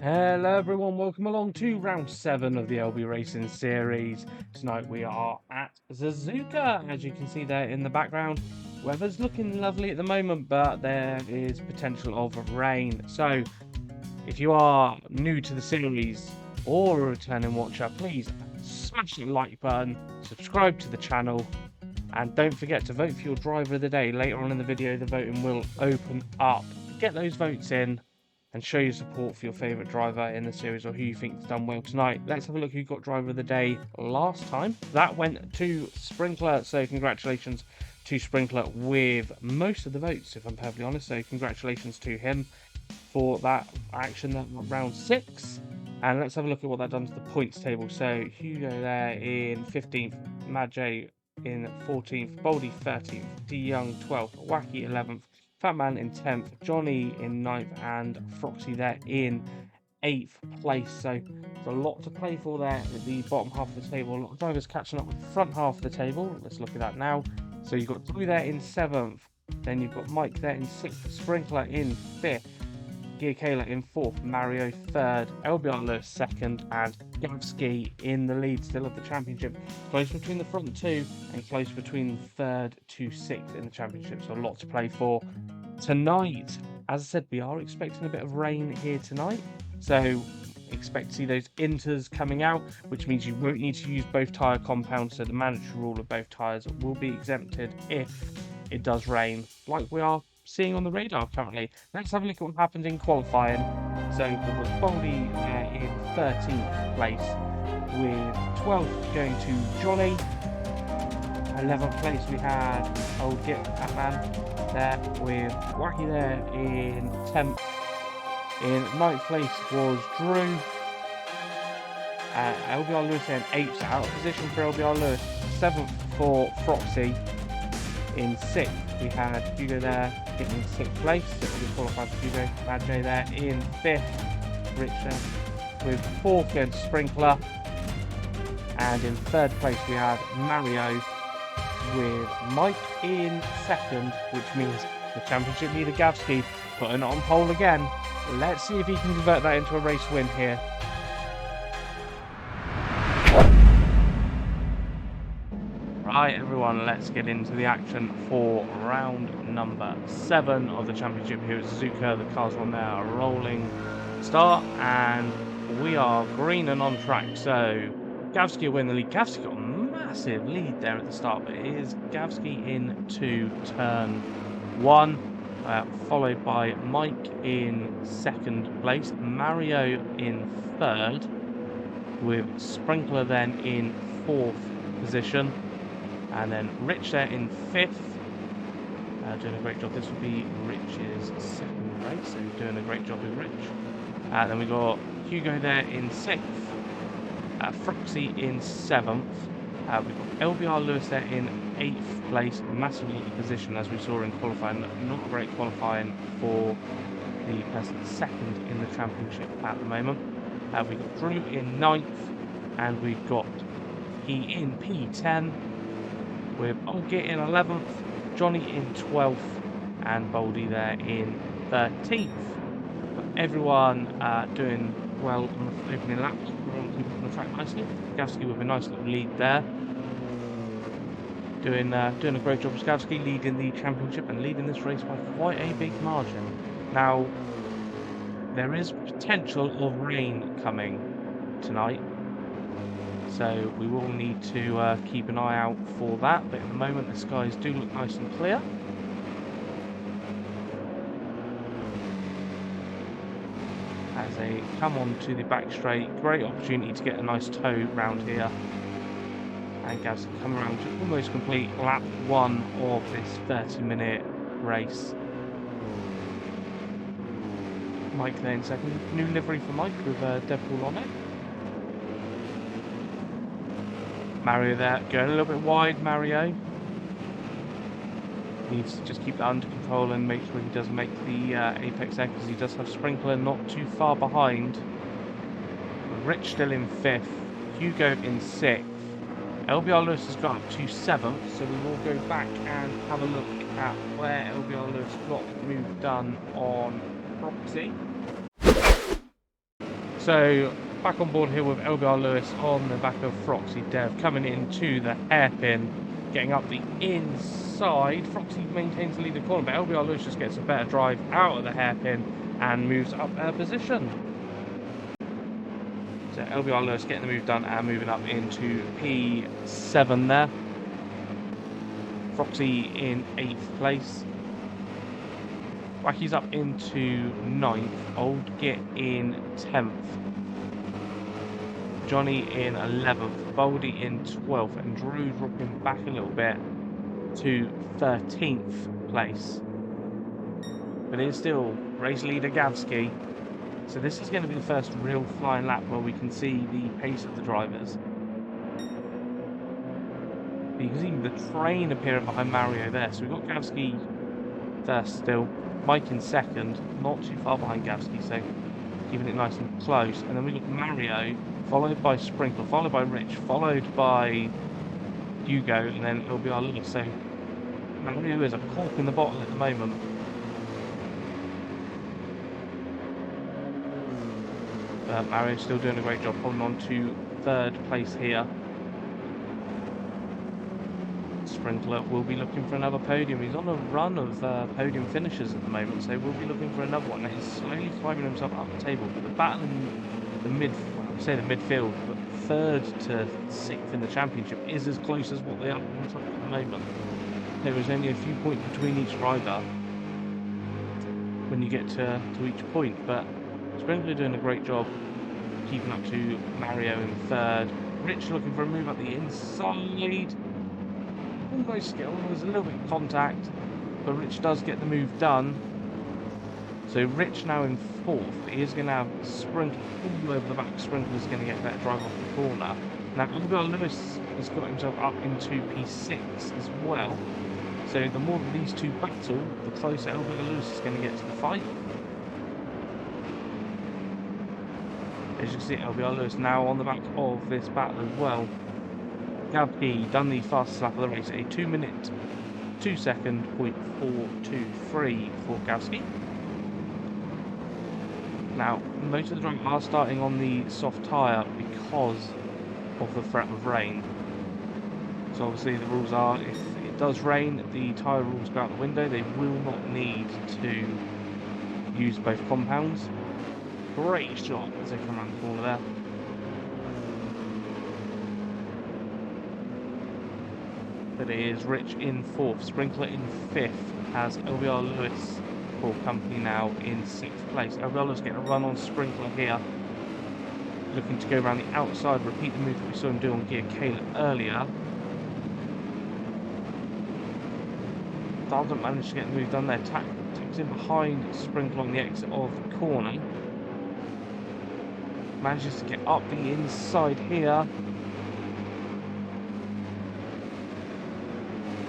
Hello everyone, welcome along to round 7 of the LB Racing series. Tonight we are at Suzuka, as you can see there in the background. Weather's looking lovely at the moment, but there is potential of rain. So, if you are new to the series or a returning watcher, please smash the like button, subscribe to the channel, and don't forget to vote for your driver of the day. Later on in the video, the voting will open up. Get those votes in and show your support for your favourite driver in the series or who you think's done well tonight. Let's have a look who got driver of the day last time. That went to Sprinkler, so congratulations to Sprinkler with most of the votes, if I'm perfectly honest. So congratulations to him for that action, that round 6. And let's have a look at what that done to the points table. So Hugo there in 15th, Madjay in 14th, Boldy 13th, D Young 12th, Wacky 11th, Fatman in 10th, Johnny in 9th, and Froxy there in 8th place. So there's a lot to play for there at the bottom half of the table. A lot of drivers catching up with the front half of the table. Let's look at that now. So you've got Drew there in 7th, then you've got Mike there in 6th, Sprinkler in 5th, Gear Kayla in 4th, Mario 3rd, LBR Lewis 2nd, and Gavski in the lead still of the championship. Close between the front two and close between 3rd to 6th in the championship, so a lot to play for tonight. As I said, we are expecting a bit of rain here tonight, so expect to see those inters coming out, which means you won't need to use both tyre compounds, so the mandatory rule of both tyres will be exempted if it does rain, like we are seeing on the radar currently. Let's have a look at what happened in qualifying. So we've got Boldy in 13th place, with 12th going to Johnny. 11th place we had old Git Batman there, with Wacky there in 10th. In 9th place was Drew. LBR Lewis in 8th, so out of position for LBR Lewis. 7th for Froxy. In 6th we had Hugo there getting in 6th place, so we qualified for Hugo. Madjay there in 5th, Rich there with 4th going to Sprinkler, and in 3rd place we had Mario with Mike in 2nd, which means the championship leader Gavski putting it on pole again. Let's see if he can convert that into a race win here. Right everyone, let's get into the action for round number 7 of the championship here at Suzuka. The cars on there are rolling start and we are green and on track. So Gavski will win the lead. Gavski got a massive lead there at the start, but it is Gavski into turn 1, followed by Mike in 2nd place, Mario in 3rd, with Sprinkler then in 4th position. And then Rich there in 5th, doing a great job. This will be Rich's 2nd race, so doing a great job with Rich. Then we got Hugo there in 6th, Froxy in 7th. We've got LBR Lewis there in 8th place, massively position as we saw in qualifying. Not a great qualifying for the person 2nd in the championship at the moment. We've got Drew in 9th, and we've got E in P10. With Olgit in 11th, Johnny in 12th, and Boldy there in 13th. But everyone doing well on the opening lap. Everyone keeping on the track nicely. Gavski with a nice little lead there. Doing a great job as Gavski, leading the championship and leading this race by quite a big margin. Now, there is potential of rain coming tonight, so we will need to keep an eye out for that, but at the moment the skies do look nice and clear. As they come on to the back straight, great opportunity to get a nice tow round here. And Gavs can come around to almost complete lap 1 of this 30-minute race. Mike there in 2nd, new livery for Mike with Deadpool on it. Mario there, going a little bit wide, Mario. Needs to just keep that under control and make sure he doesn't make the apex there, because he does have Sprinkler not too far behind. Rich still in 5th, Hugo in 6th. LBR Lewis has got up to 7th, so we will go back and have a look at where LBR Lewis got the move done on Proxy. So back on board here with LBR Lewis on the back of Froxy Dev coming into the hairpin, getting up the inside. Froxy maintains the lead of the corner, but LBR Lewis just gets a better drive out of the hairpin and moves up a position. So LBR Lewis getting the move done and moving up into P7 there. Froxy in 8th place. Wacky's up into 9th. Old Git in 10th. Johnny in 11th. Baldy in 12th. And Drew dropping back a little bit to 13th place. But it is still race leader Gavsky. So this is going to be the first real flying lap where we can see the pace of the drivers. You can see the train appearing behind Mario there. So we've got Gavsky first still. Mike in second, not too far behind Gavsky, so keeping it nice and close. And then we've got Mario, followed by Sprinkler, followed by Rich, followed by Hugo, and then it'll be our Lewis. So Mario is a cork in the bottle at the moment. Mario's still doing a great job, holding on to 3rd place here. Sprinkler will be looking for another podium. He's on a run of podium finishes at the moment, so we'll be looking for another one. He's slowly climbing himself up the table, but the battle in the midfield, but 3rd to 6th in the championship is as close as what they are on top at the moment. There is only a few points between each rider when you get to each point, but Sprinkler doing a great job keeping up to Mario in 3rd. Rich looking for a move up the inside. Almost skill, there's a little bit of contact, but Rich does get the move done. So Rich now in 4th. He is going to have Sprinkler all over the back. Sprinkler's going to get a better drive off the corner. Now LBR Lewis has got himself up into P6 as well. So the more that these two battle, the closer LBR Lewis is going to get to the fight. As you can see, LBR Lewis now on the back of this battle as well. Gavsky done the fastest lap of the race, a 2 minute, 2 second, 0.423 for Gavsky. Now, most of the drivers are starting on the soft tyre because of the threat of rain. So obviously the rules are, if it does rain, the tyre rules go out the window. They will not need to use both compounds. Great shot as they come around the corner there. But it is Rich in 4th, Sprinkler in 5th, has LBR Lewis for company now in 6th place. LBR Lewis getting a run on Sprinkler here, looking to go around the outside, repeat the move that we saw him do on Gear Caleb earlier. Doesn't manage to get the move done there, takes in behind Sprinkler on the exit of the corner. Manages to get up the inside here.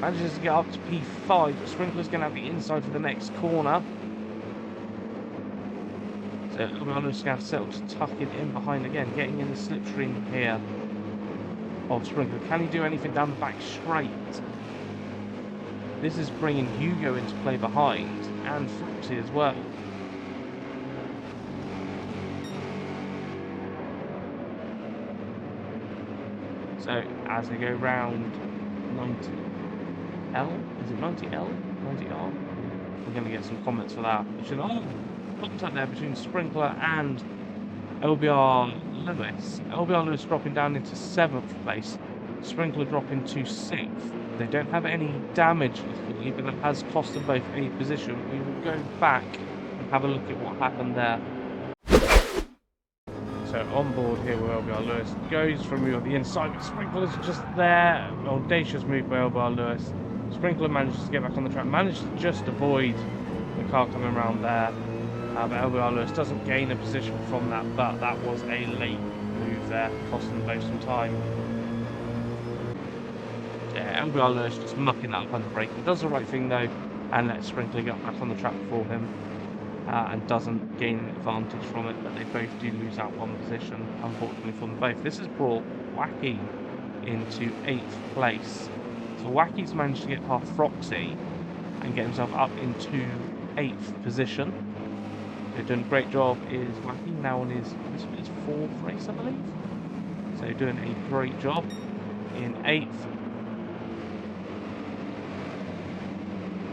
Manages to get up to P5, but Sprinkler's going to have the inside for the next corner. So LBR Lewis is going to have to settle to tuck it in behind again, getting in the slipstream here of Sprinkler. Can he do anything down the back straight? This is bringing Hugo into play behind, and Foxy as well. So as they go round 90L, is it 90L? 90R? We're going to get some comments for that. Contact there between Sprinkler and LBR Lewis. LBR Lewis dropping down into 7th place. Sprinkler dropping to 6th. They don't have any damage, but that has cost them both a position. We will go back and have a look at what happened there. So on board here with LBR Lewis, goes for a move on the inside, but Sprinkler's just there. Audacious move by LBR Lewis. Sprinkler manages to get back on the track, manages to just avoid the car coming around there. But LBR Lewis doesn't gain a position from that, but that was a late move there, costing them both some time. Yeah, LBR Lewis just mucking that up under braking. Does the right thing though, and lets Sprinkler get back on the track for him. And doesn't gain an advantage from it, but they both do lose out one position, unfortunately for them both. This has brought Wacky into 8th place. So Wacky's managed to get past Froxy and get himself up into 8th position. They're doing a great job is Wacky now on his fourth race, I believe. So doing a great job in 8th.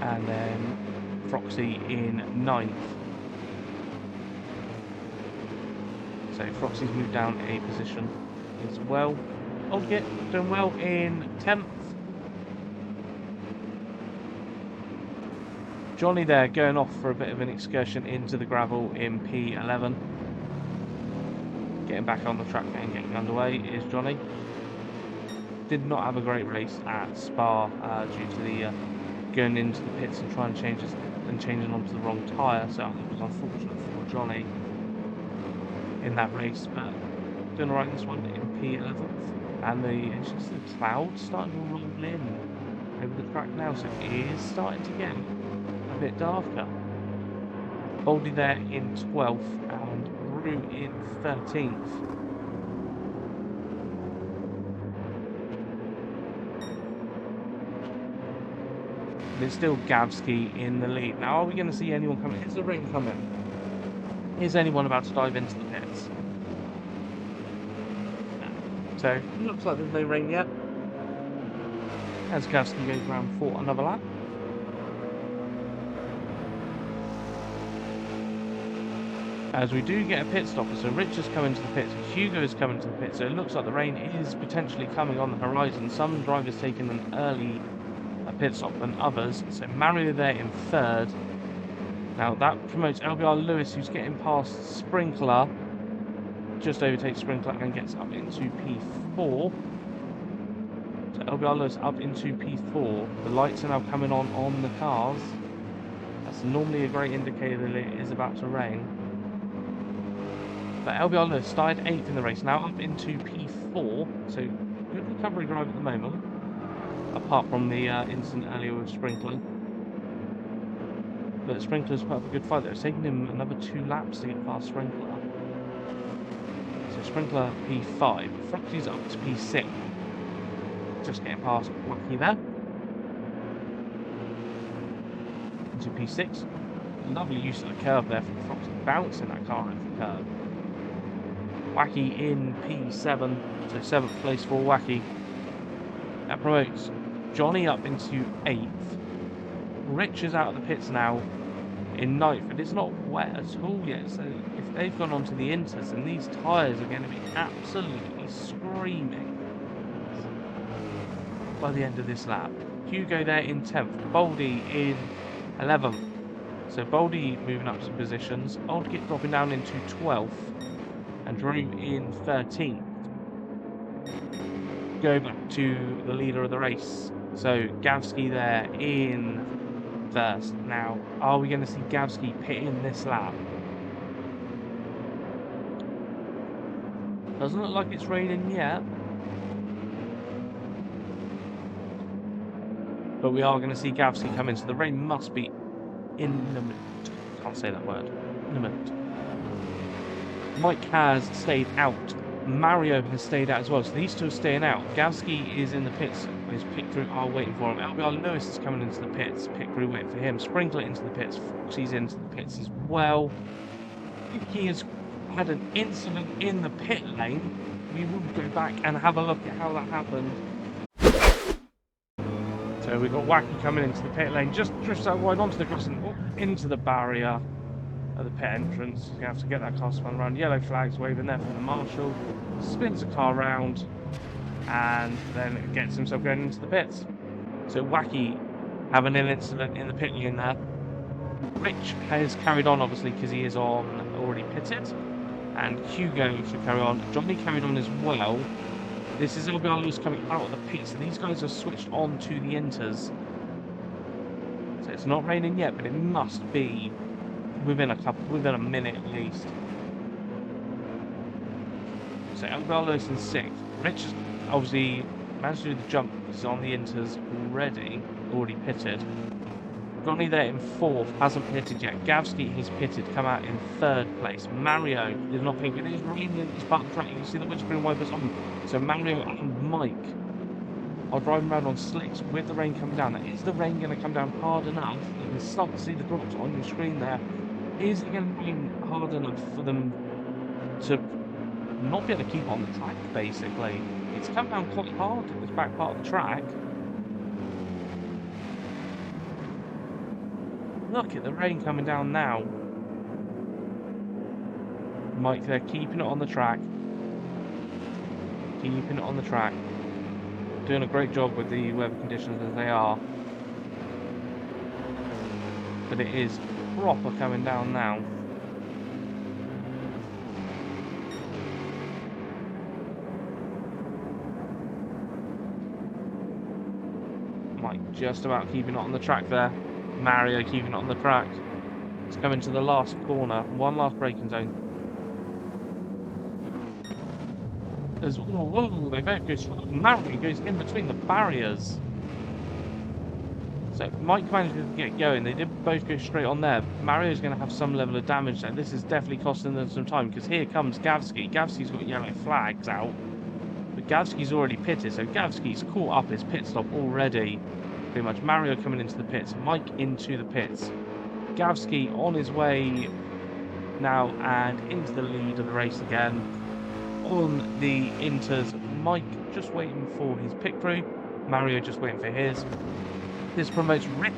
And then Froxy in 9th. So Froxy's moved down a position as well. Old Git doing well in 10th. Johnny there going off for a bit of an excursion into the gravel in P11. Getting back on the track and getting underway is Johnny. Did not have a great race at Spa due to the going into the pits and trying to change and changing onto the wrong tyre, so it was unfortunate for Johnny in that race, but doing alright in this one in P11th. And it's just the clouds starting to roll in over the track now, so it is starting to get a bit darker. Boldy there in 12th and Rue in 13th. There's still Gavsky in the lead. Now, are we going to see anyone coming? Is the rain coming? Is anyone about to dive into the pits? No. So, it looks like there's no rain yet. As Gavsky goes around for another lap. As we do get a pit stop, so Rich has come into the pits, Hugo is coming to the pits, so it looks like the rain is potentially coming on the horizon. Some drivers taking an early pit stop than others. So Mario there in 3rd. Now that promotes LBR Lewis, who's getting past Sprinkler, just overtakes Sprinkler and gets up into P4. So LBR Lewis up into P4. The lights are now coming on the cars. That's normally a great indicator that it is about to rain. But LBR Lewis started 8th in the race, now up into P4. So good recovery drive at the moment. Apart from the incident earlier with Sprinkler. But Sprinkler's put up a good fight there. It's taken him another 2 laps to get past Sprinkler. So Sprinkler P5. Froxy's up to P6. Just getting past Wacky there. Into P6. Lovely use of the curve there from Froxy, bouncing that car over the curve. Wacky in P7. So 7th place for Wacky. That promotes Johnny up into 8th. Rich is out of the pits now in 9th, but it's not wet at all yet. So if they've gone onto the inters, then these tyres are going to be absolutely screaming by the end of this lap. Hugo there in 10th. Boldy in 11th. So Boldy moving up some positions. Old Git dropping down into 12th. And Drew in 13th. Go back to the leader of the race. So Gavsky there in 1st. Now, are we going to see Gavsky pitting this lap? Doesn't look like it's raining yet. But we are going to see Gavsky come in. So the rain must be imminent. Can't say that word. Imminent. Mike has stayed out. Mario has stayed out as well, so these two are staying out. Gavsky is in the pits, his pit crew are waiting for him. LBR Lewis is coming into the pits, pit crew waiting for him. Sprinkler into the pits, Foxy's into the pits as well. If he has had an incident in the pit lane, we will go back and have a look at how that happened. So we've got Wacky coming into the pit lane, just drifts out wide onto the grass and into the barrier at the pit entrance. You have to get that car spun around. Yellow flags waving there from the marshal. Spins the car round and then gets himself going into the pits. So Wacky having an incident in the pit lane there. Rich has carried on obviously because he is on already pitted. And Hugo should carry on. Johnny carried on as well. This is LBR Lewis coming out of the pits, and these guys are switched on to the inters. So it's not raining yet, but it must be within a minute at least. So LBR Lewis in 6th. Rich obviously managed to do the jump. He's on the inters already pitted. Johnny there in 4th, hasn't pitted yet. Gavsky has pitted, come out in 3rd place. Mario is not pitting, it is raining, it's part of the track. You can see the windscreen wipers on. So Mario and Mike are driving around on slicks with the rain coming down. Now, is the rain going to come down hard enough? You can start to see the drops on your screen there Is it going to be hard enough for them to not be able to keep on the track, basically? It's come down quite hard at this back part of the track. Look at the rain coming down now. Mike, they're keeping it on the track. Keeping it on the track. Doing a great job with the weather conditions as they are. But it is proper coming down now. Mike just about keeping it on the track there. Mario keeping it on the track. It's coming to the last corner. One last braking zone. There's whoa, they both go. Mario goes in between the barriers. So Mike managed to get going. They did both go straight on there. Mario's going to have some level of damage there. This is definitely costing them some time because here comes Gavsky. Gavsky's got yellow flags out. But Gavsky's already pitted, so Gavsky's caught up his pit stop already. Pretty much Mario coming into the pits, Mike into the pits. Gavsky on his way now and into the lead of the race again. On the Inters, Mike just waiting for his pit crew. Mario just waiting for his. This promotes Rich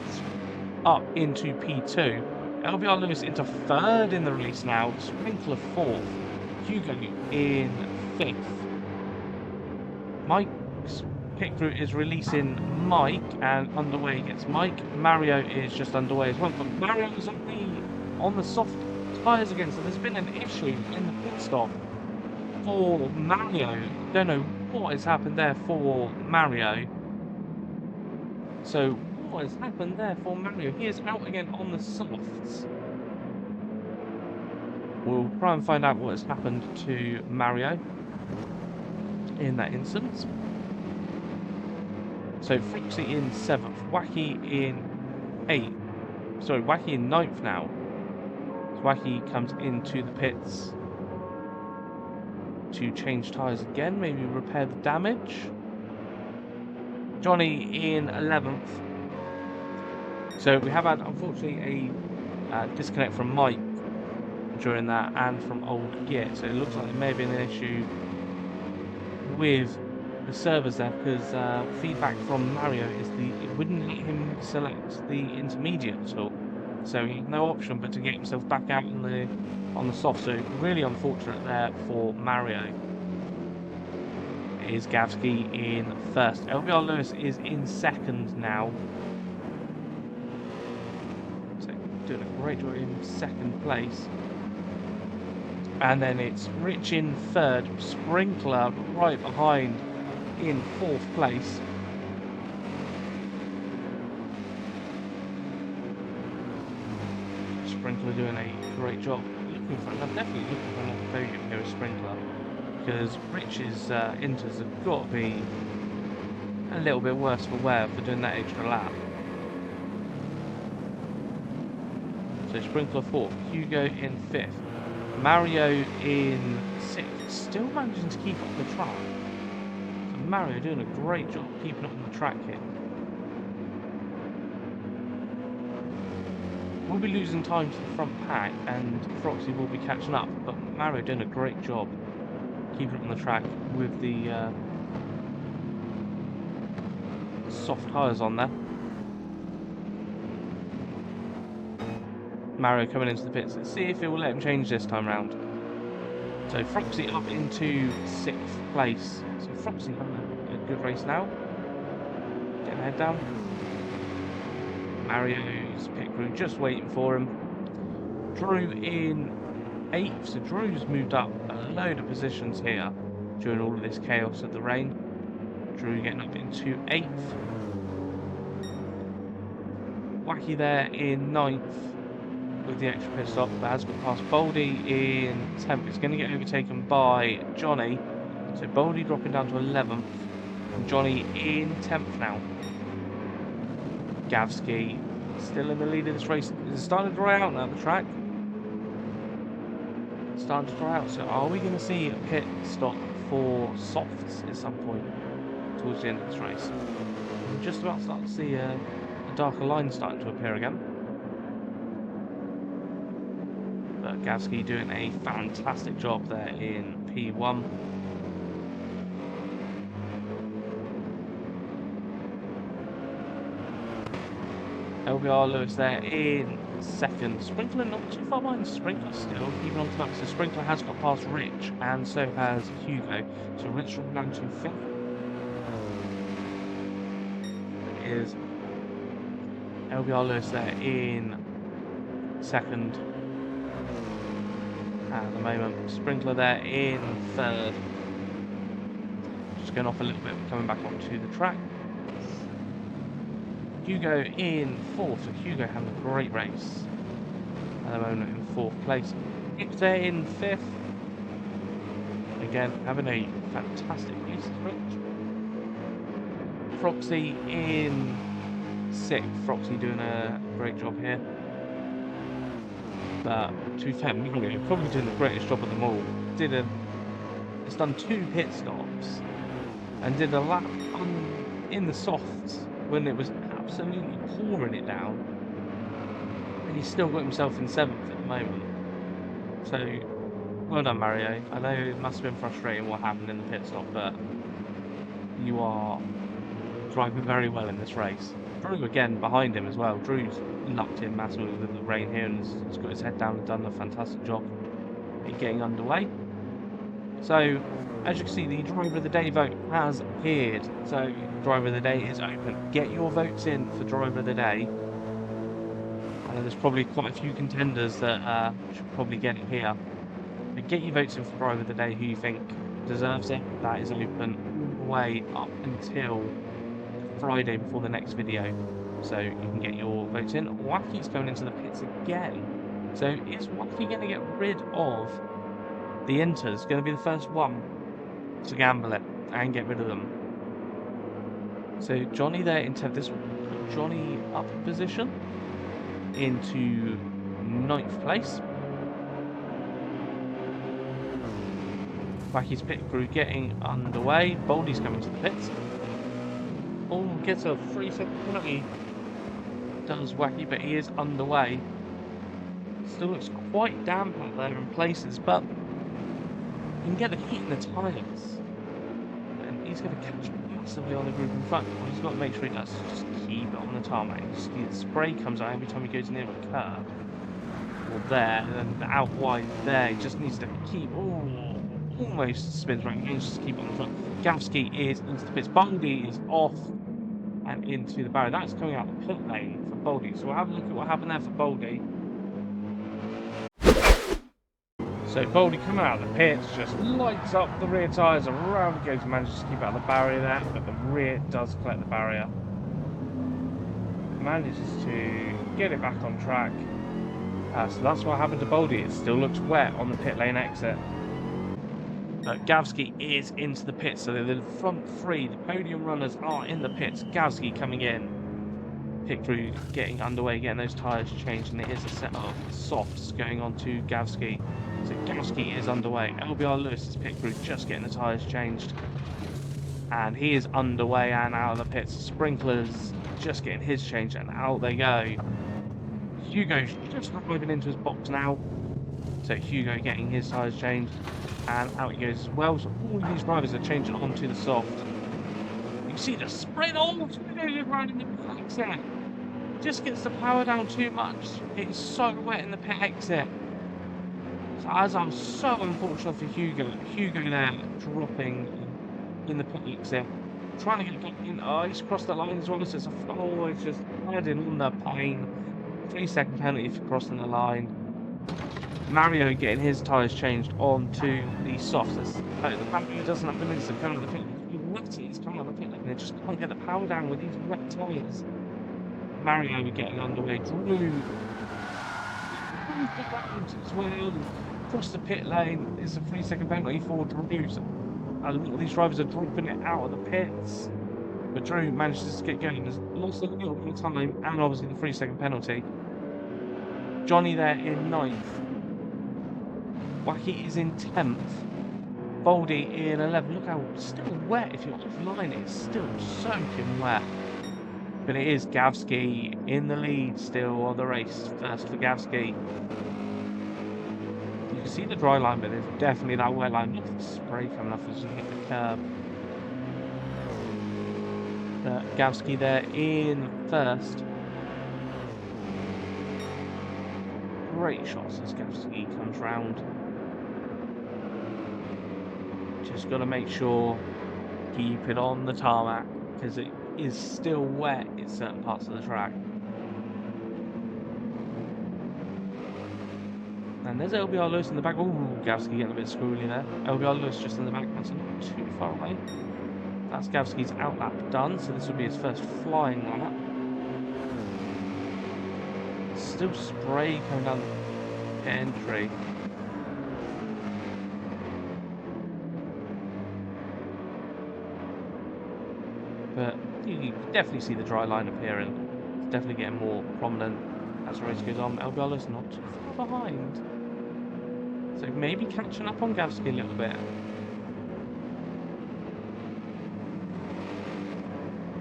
up into P2. LBR Lewis into third in the race now. Sprinkler fourth. Hugo in fifth. Mike's pit crew is releasing Mike, and underway gets Mike. Mario is just underway as well, but Mario is on the soft tyres again, so there's been an issue in the pit stop for Mario. Don't know what has happened there for Mario. So what has happened there for Mario? He is out again on the softs. We'll try and find out what has happened to Mario in that instance. So Foxy in 7th, Wacky in 8th. Sorry, Wacky in 9th now. So Wacky comes into the pits to change tyres again, maybe repair the damage. Johnny in 11th. So we have had, unfortunately, a disconnect from Mike during that and from old Git. So it looks like there may have been an issue with the servers there, because feedback from Mario is it wouldn't let him select the intermediate at all, so he had no option but to get himself back out on the soft. So really unfortunate there for Mario. It is Gavsky in first. LBR Lewis is in second now, so doing a great job in second place. And then it's Rich in third, Sprinkler right behind in fourth place. Sprinkler doing a great job. I'm definitely looking for another podium here with Sprinkler, because Rich's Inters have got to be a little bit worse for wear for doing that extra lap. So Sprinkler fourth, Hugo in fifth, Mario in sixth, still managing to keep up the track. So Mario doing a great job keeping up on the track here. We'll be losing time to the front pack and Froxy will be catching up, but Mario doing a great job keeping up on the track with the soft tyres on there. Mario coming into the pits. Let's see if it will let him change this time round. So Froxy up into 6th place. So Froxy having a good race now. Getting the head down. Mario's pit crew just waiting for him. Drew in 8th. So Drew's moved up a load of positions here during all of this chaos of the rain. Drew getting up into 8th. Wacky there in 9th. With the extra pit stop, but has got past Baldy in 10th. It's going to get overtaken by Johnny. So Baldy dropping down to 11th. And Johnny in 10th now. Gavsky still in the lead of this race. It's starting to dry out now, the track. It's starting to dry out. So are we going to see a pit stop for softs at some point towards the end of this race? I'm just about to start to see a darker line starting to appear again. Gavsky doing a fantastic job there in P1. LBR Lewis there in second. Sprinkler not too far behind Sprinkler still, even on top. So Sprinkler has got past Rich, and so has Hugo. So Rich from down to fifth. Is LBR Lewis there in second. At the moment, Sprinkler there in third. Just going off a little bit, coming back onto the track. Hugo in fourth, so Hugo having a great race at the moment in fourth place. Nick there in fifth. Again, having a fantastic race, Rich. Froxy in sixth. Froxy doing a great job here. But to be fair, Mario probably doing the greatest job of them all. It's done 2 pit stops and did a lap in the softs when it was absolutely pouring it down, and he's still got himself in 7th at the moment. So well done, Mario. I know it must have been frustrating what happened in the pit stop, but you are driving very well in this race. Drew again behind him as well. Drew's lucked in massively with the rain here and has got his head down and done a fantastic job in getting underway. So, as you can see, the Driver of the Day vote has appeared. So, Driver of the Day is open. Get your votes in for Driver of the Day. I know there's probably quite a few contenders that should probably get it here. But get your votes in for Driver of the Day who you think deserves it. That is open all the way up until Friday before the next video. So, you can get your votes in. Wacky's going into the pits again. So, is Wacky going to get rid of the Inters? Going to be the first one to gamble it and get rid of them. So Johnny there in 10th. This will put Johnny up in position into 9th place. Wacky's pit crew getting underway. Boldy's coming to the pits. Oh, gets a 3-second penalty. Does Wacky, but he is underway. Still looks quite damp out there in places, but you can get the heat in the tyres, and he's going to catch massively on the group in front. What he's got to make sure he does is just keep it on the tarmac. The spray comes out every time he goes near a curve. Or there, and then out wide there. He just needs to keep. Oh, almost spins right. He needs to just keep it on the front. Gavsky is into the pits. Baldy is off and into the barrier. That's coming out the pit lane for Baldy. So we'll have a look at what happened there for Baldy. So Baldy coming out of the pits, just lights up the rear tyres, around he goes, manages to keep out of the barrier there, but the rear does collect the barrier. Manages to get it back on track. So that's what happened to Baldy. It still looks wet on the pit lane exit. But Gavsky is into the pits, so the front 3, the podium runners are in the pits. Gavsky coming in. Pit crew getting underway, getting those tyres changed, and it is a set of softs going on to Gavsky. So Gavsky is underway. LBR Lewis's pit crew just getting the tyres changed. And he is underway and out of the pits. Sprinkler's just getting his changed and out they go. Hugo's just driving into his box now. So Hugo getting his tyres changed and out he goes as well. So all of these drivers are changing onto the soft. You can see the sprint. Oh, Hugo's riding the pit exit. Just gets the power down too much. It's so wet in the pit exit. So as I'm so unfortunate for Hugo there dropping in the pit exit, trying to get back in. Oh, he's crossed the line as well. So it's just adding on the pain. 3-second penalty for crossing the line. Mario getting his tyres changed onto the softs. The Mario doesn't have the minutes to come out of the pit. He's coming out of the pit lane. They just can't get the power down with these wet tyres. Mario getting underway. Drew as well. Across the pit lane. It's a 3-second penalty for Drew. A lot of these drivers are dropping it out of the pits. But Drew manages to get going. Has lost a little bit of time and obviously the 3-second penalty. Johnny there in 9th. Wacky is in 10th. Baldy in 11th. Look how still wet if you're offline. It's still soaking wet. But it is Gavsky in the lead still on the race. First for Gavsky. can see the dry line, but there's definitely that wet line. Look at the spray coming off as you hit the curb. Gavsky there in first. Great shots as Gavsky comes round. Just got to make sure keep it on the tarmac because it is still wet in certain parts of the track. And there's LBR Lewis in the back. Ooh, Gavsky getting a bit screwy there. LBR Lewis just in the back, that's not too far away. That's Gavsky's outlap done, so this will be his first flying lap. Still spray coming down the entry. But you can definitely see the dry line appearing. It's definitely getting more prominent as the race goes on. LBR Lewis not too far behind. So maybe catching up on Gavsky a little bit.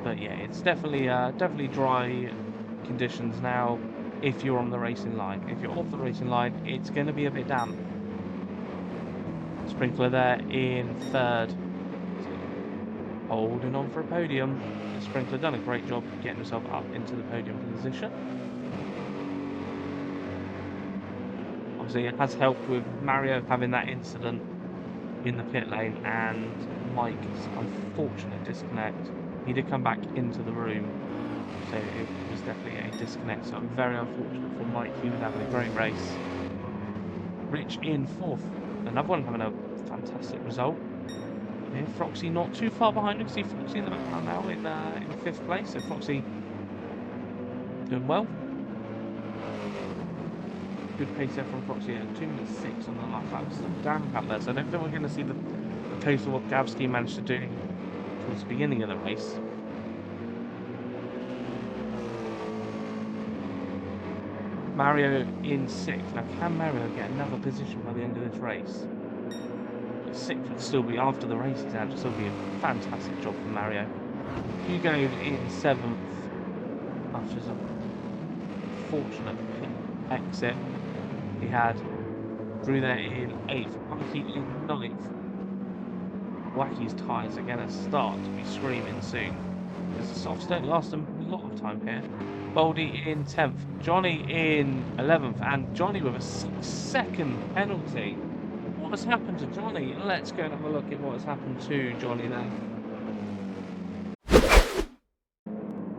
But yeah, it's definitely dry conditions now if you're on the racing line. If you're off the racing line, it's going to be a bit damp. Sprinkler there in third. Holding on for a podium. Sprinkler done a great job getting himself up into the podium position. Obviously, it has helped with Mario having that incident in the pit lane and Mike's unfortunate disconnect. He did come back into the room, so it was definitely a disconnect. So very unfortunate for Mike. He was having a great race. Rich in fourth. Another one having a fantastic result. Yeah, Foxy not too far behind. You can see Foxy in the background now in fifth place. So Foxy doing well. Good pace there from Foxy at 2 minutes 6 on the last lap. Still damp out there, so I don't think we're going to see the total of what Gavsky managed to do towards the beginning of the race. Mario in 6th. Now, can Mario get another position by the end of this race? 6th would still be, after the race he's had, would still be a fantastic job for Mario. Hugo in 7th after some fortunate exit. He had Drew there in 8th, Wacky in 9th. Wacky's tyres are going to start to be screaming soon because the softs don't last them a lot of time here. Boldy in 10th, Johnny in 11th, and Johnny with a 6-second penalty. What has happened to Johnny? Let's go and have a look at what has happened to Johnny there.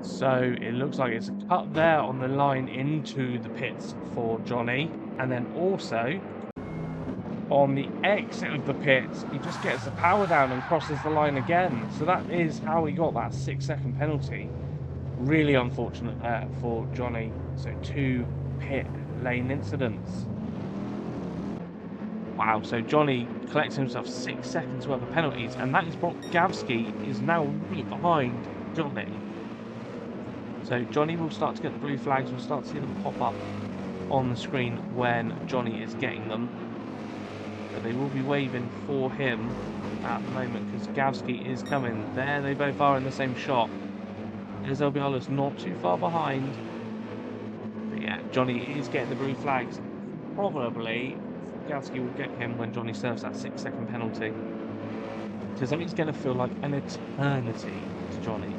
So it looks like it's a cut there on the line into the pits for Johnny, and then also on the exit of the pits he just gets the power down and crosses the line again. So that is how he got that 6-second penalty. Really unfortunate there for Johnny. So 2 pit lane incidents. Wow, so Johnny collects himself 6 seconds worth of penalties, and that is what Gavsky is now right behind Johnny. So Johnny will start to get the blue flags, we'll start to see them pop up on the screen when Johnny is getting them. But they will be waving for him at the moment because Gavsky is coming. There they both are in the same shot. There's LBR Lewis not too far behind. But yeah, Johnny is getting the blue flags. Probably Gavsky will get him when Johnny serves that 6-second penalty. Because then it's going to feel like an eternity to Johnny.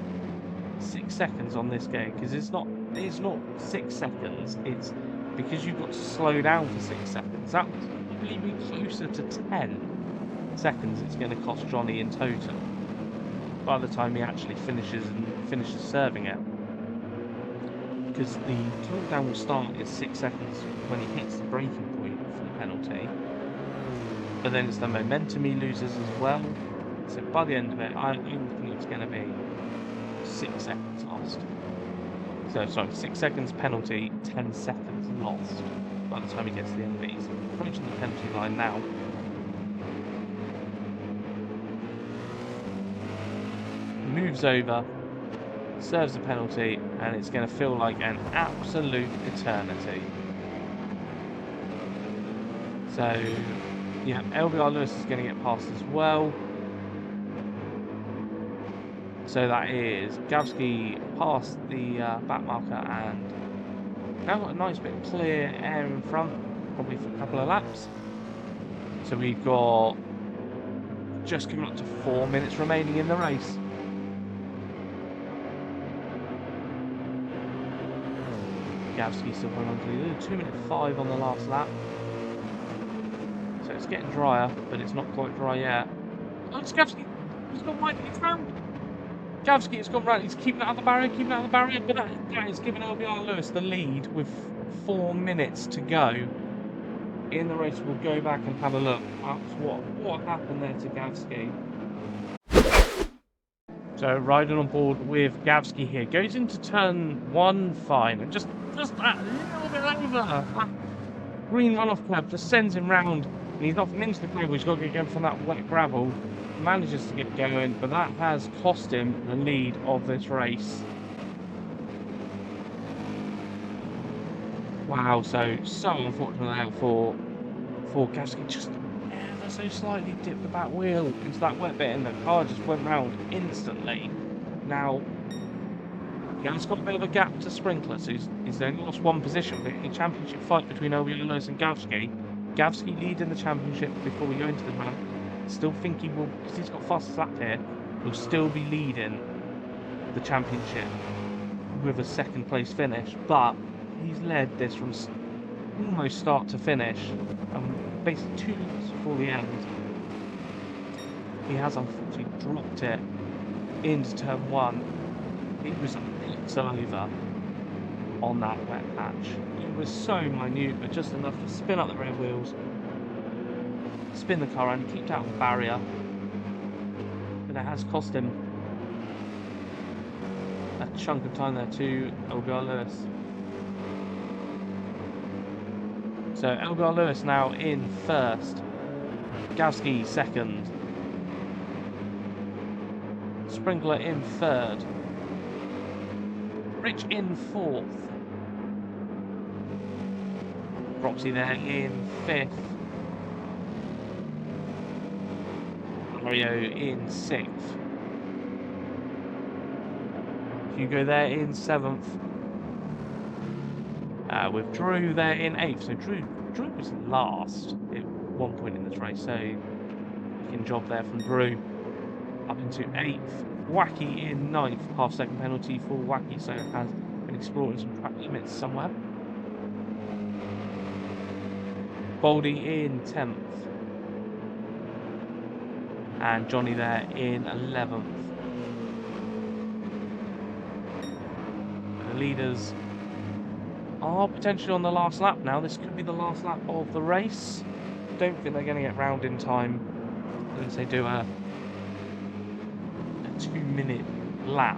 6 seconds on this game, because it's not 6 seconds, it's because you've got to slow down for 6 seconds. That would probably be closer to 10 seconds it's going to cost Johnny in total by the time he actually finishes serving it. Because the countdown will start at 6 seconds when he hits the breaking point for the penalty, but then it's the momentum he loses as well. So by the end of it, I think it's going to be 6 seconds lost. So sorry, 6 seconds penalty, 10 seconds lost by the time he gets to the end of it. He's approaching the penalty line now. Moves over, serves the penalty, and it's going to feel like an absolute eternity. So yeah, LBR Lewis is going to get past as well. So that is Gavsky past the back marker, and now got a nice bit of clear air in front, probably for a couple of laps. So we've got just coming up to 4 minutes remaining in the race. Gavsky still holding on to the lead. 2:05 on the last lap. So it's getting drier, but it's not quite dry yet. Oh, it's Gavsky. He's gone wide. He's round. Gavsky has gone round. He's keeping it out of the barrier, but that is giving LBR Lewis the lead with 4 minutes to go. In the race, we'll go back and have a look at what happened there to Gavsky. So riding on board with Gavsky here, goes into turn 1 fine, and just that little bit over that green runoff curb just sends him round, and he's off into the gravel. He's got to get going from that wet gravel, manages to get going, but that has cost him the lead of this race. Wow, so unfortunate for Gavsky, just ever so slightly dipped the back wheel into that wet bit, and the car just went round instantly. Now, Gav's got a bit of a gap to Sprinkler, so he's only lost one position. But in a championship fight between LBR Lewis and Gavsky leading the championship before we go into the run. Still think he will, because he's got fastest lap here, will still be leading the championship with a second place finish. But he's led this from almost start to finish, basically 2 minutes before the end. He has unfortunately dropped it into turn 1. It was a pixel over on that wet patch. It was so minute, but just enough to spin up the rear wheels, spin the car around, keep out the barrier. But it has cost him a chunk of time there to LBR Lewis. So LBR Lewis now in first, Gavsky second, Sprinkler in third, Rich in fourth, Roxy there in fifth, Mario in sixth, Hugo there in seventh, with Drew there in eighth. So Drew was last at one point in this race, so good job there from Drew. Up into eighth, Wacky in ninth, half-second penalty for Wacky, so has been exploring some track limits somewhere. Baldy in 10th, and Johnny there in 11th. The leaders are potentially on the last lap now. This could be the last lap of the race. Don't think they're going to get round in time unless they do a 2-minute lap.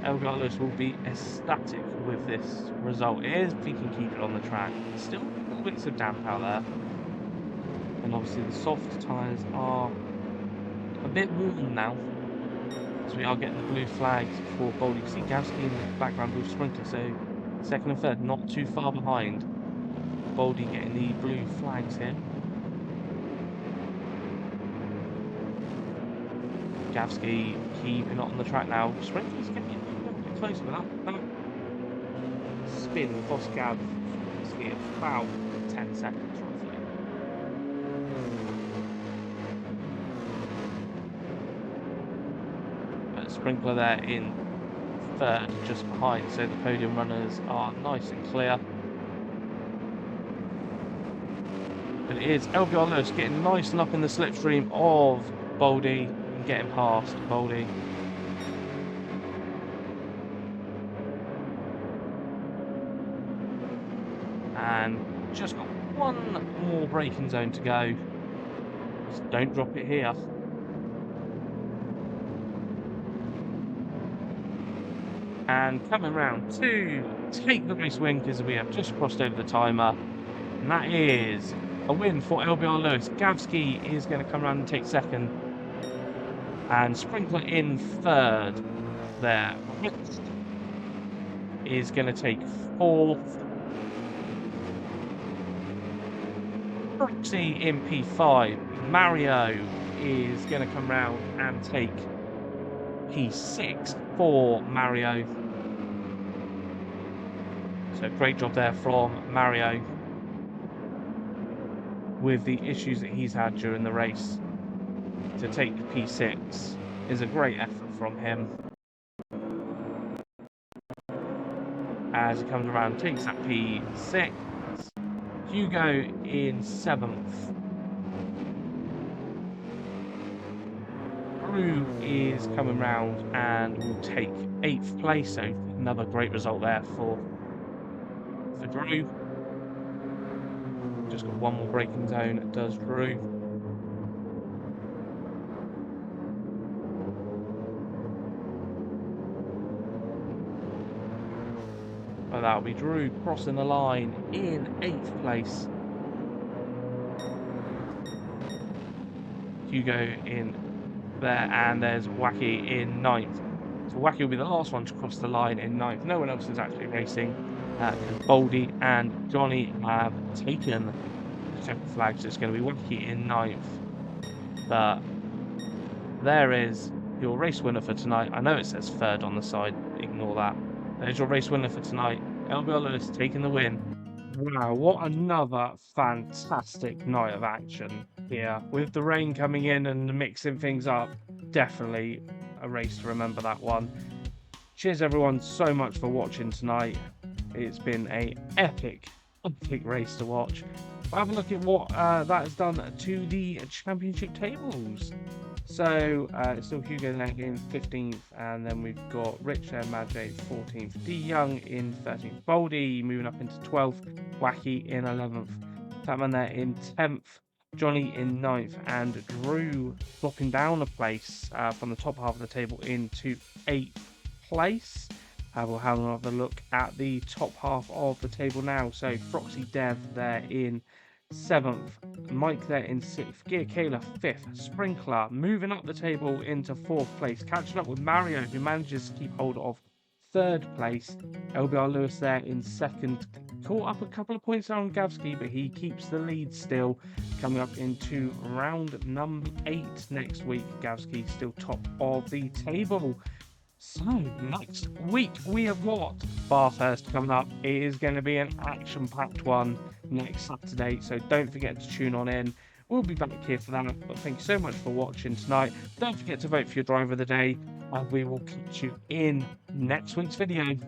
LBR Lewis will be ecstatic with this result. It is if he can keep it on the track. Still little bits of damp out there. And obviously the soft tyres are a bit warm now, as we are getting the blue flags for Baldy. You can see Gavsky in the background with Sprinkler, so second and third not too far behind. Baldy getting the blue flags here. Gavsky keeping it on the track now. Sprinkler's getting a little bit closer with that spin across Gavsky at about 10 seconds roughly. Sprinkler there in third, just behind, so the podium runners are nice and clear. But it is LBR Lewis getting nice and up in the slipstream of Baldy and getting past Baldy. And just got one more braking zone to go. Just don't drop it here. And coming round to take the race win, because we have just crossed over the timer, and that is a win for LBR Lewis. Gavsky is going to come around and take second, and Sprinkler in third there. Rich is going to take fourth, Roxy in P5, Mario is going to come round and take P6, for Mario. So great job there from Mario with the issues that he's had during the race. To take P6 is a great effort from him. As he comes around, takes that P6. Hugo in 7th. Drew is coming round and will take 8th place, so another great result there for Drew. Just got one more braking zone, does Drew. But that'll be Drew crossing the line in 8th place. Hugo in there, and there's Wacky in 9th. So Wacky will be the last one to cross the line in 9th. No one else is actually racing. Baldy and Johnny have taken the checkered flag, so it's going to be Wacky in 9th. But there is your race winner for tonight. I know it says 3rd on the side, ignore that. There's your race winner for tonight. LBR Lewis taking the win. Wow, what another fantastic night of action here. With the rain coming in and mixing things up, definitely a race to remember, that one. Cheers everyone so much for watching tonight. It's been an epic race to watch. Have a look at what that has done to the championship tables. So it's still Hugo Lang in 15th, and then we've got Rich and Madge 14th, D Young in 13th, Baldy moving up into 12th, Wacky in 11th, Tatman there in 10th, Johnny in 9th, and Drew dropping down a place from the top half of the table into 8th place. We'll have another look at the top half of the table now. So Froxy Dev there in 7th, Mike there in 6th, Gear Kayla 5th, Sprinkler moving up the table into 4th place, catching up with Mario, who manages to keep hold of 3rd place. LBR Lewis there in 2nd, caught up a couple of points on Gavsky, but he keeps the lead still. Coming up into round number 8 next week, Gavsky still top of the table. So, next week we have got Bathurst coming up. It is going to be an action-packed one next Saturday, so don't forget to tune on in. We'll be back here for that, but thank you so much for watching tonight. Don't forget to vote for your driver of the day, and we will catch you in next week's video.